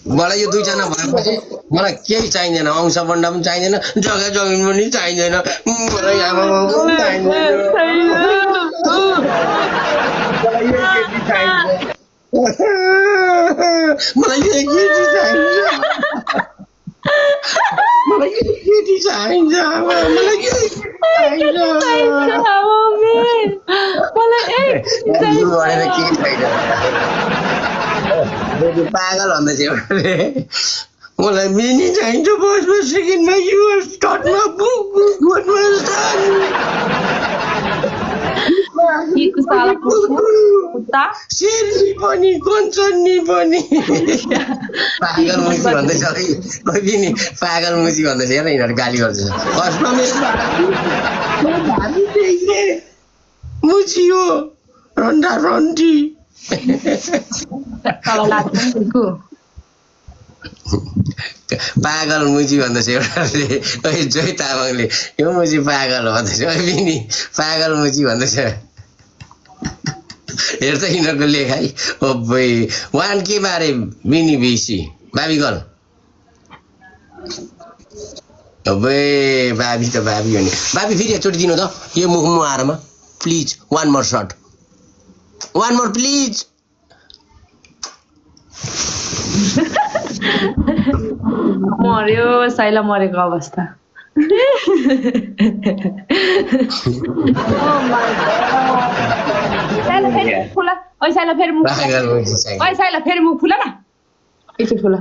मलाई यो दुईजना भएपछि मलाई केही चाहिँदैन अंश बन्डा पनि चाहिँदैन जग्गा जमिन पनि चाहिँदैन मलाई आमा बाबु पनि चाहिँदैन मलाई यही केटी चाहिन्छ मलाई यही केटी चाहिन्छ मलाई यही पागल भन्दैछ एउटाले मलाई मिनी चाहिन्छ बसमा सेकेन्डमा युएस स्टटमा शेरनी पनि कञ्चनी पनि पागल मुसी भन्दैछ नि पागल मुसी भन्दैछ हेर यिनीहरू गाली गर्दैछ फर्स्टमा मुसी हो रन्डा रन्डी पागल मुजी भन्दैछ एउटाले जोइ तामाङले यो मुजी पागल भन्दैछ नि पागल मुजी भन्दैछ हेर त यिनीहरूको लेखाइ ओबै वान के बारे मिनी बिसी बाबी गल ओबै बाबी त बाबी हो नि बाबी फेरि एकचोटि दिनु त यो मुख मुहारमा please one more shirt one more please मर्यो साइला मरेको अवस्था फेरि मुख फुला न एकचोटि फुला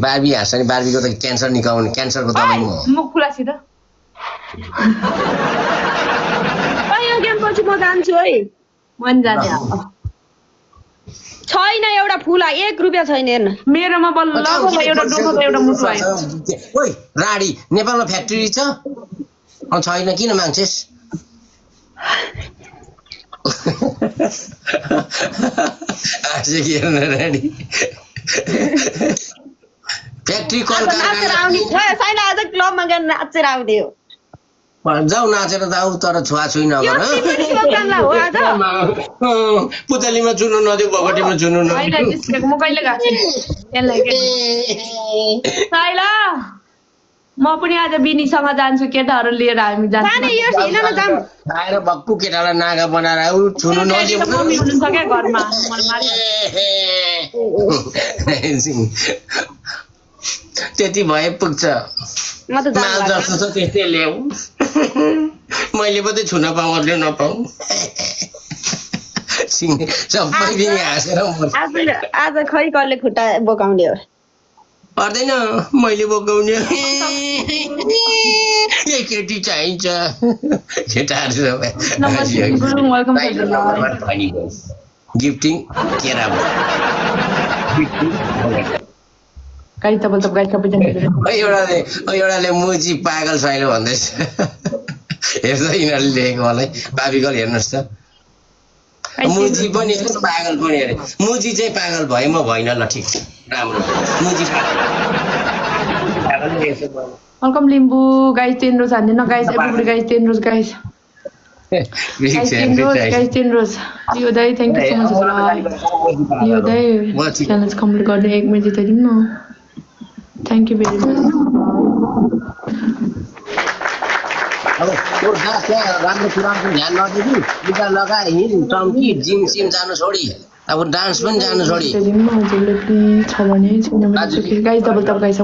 बाबी हाँस्छ नि बाबीको त क्यान्सर निकाउने क्यान्सरको दबाई मुख फुलासित यो गेमपछि म जान्छु है मन जाने छैन एउटा फुला 1 रुपैयाँ छैन हेर्न मेरोमा बल्ल एउटा डोको छ एउटा मुटु आयो ओइ राडी नेपालमा फ्याक्ट्री छ छैन किन माग्छेस राडी फ्याक्ट्री कलकारखाना आज क्लबमा गएर नाचेर आउने हो जाऊ नाचेर जाऊ तर छुवाछुई नगर पुतलीमा चुनु नदियो भगटीमा चुनु नदियो म कहिले गएको साइला म पनि आज बिनीसँग जान्छु केटाहरू लिएर हामी आएर भक्कु केटालाई नागा बनाएर आऊ छुनु नदियो घरमा त्यति भए पुग्छ माल जस्तो छ त्यस्तै ल्याऊ मैले मात्रै छुन पाऊँ अरूले नपाऊ सबै दिन हाँसेर आज खै कसले खुट्टा बोकाउने हो पर्दैन मैले बोकाउने केटी चाहिन्छ केटाहरू गिफ्टिङ केरा एउटाले मुजी पागल छैन भन्दैछ हेर्छ यिनीहरूले लेखेको मलाई बाबीगल हेर्नुहोस् त मुजी पनि पागल पनि अरे मुजी चाहिँ पागल भए म भइन ल ठिक छ राम्रो मुजी वेलकम लिम्बू गाइस 10 रोज हान्दिन गाइस एभ्रीबडी गाइस 10 रोज गाइस गाइस 10 रोज लियो दाइ थ्यांक यू सो मच लियो दाइ च्यालेन्ज कम्प्लिट गर्दै 1 मिनेट जिताइदिनु न थ्यांक यू भेरी मच अब त्यो राम्रो कुराको ध्यान नदिनु लुगा लगाएर हिँड टम्की जिम सिम जानु छोडी अब डान्स पनि जानु छोडी छ भने गाइस डबल टप गाइस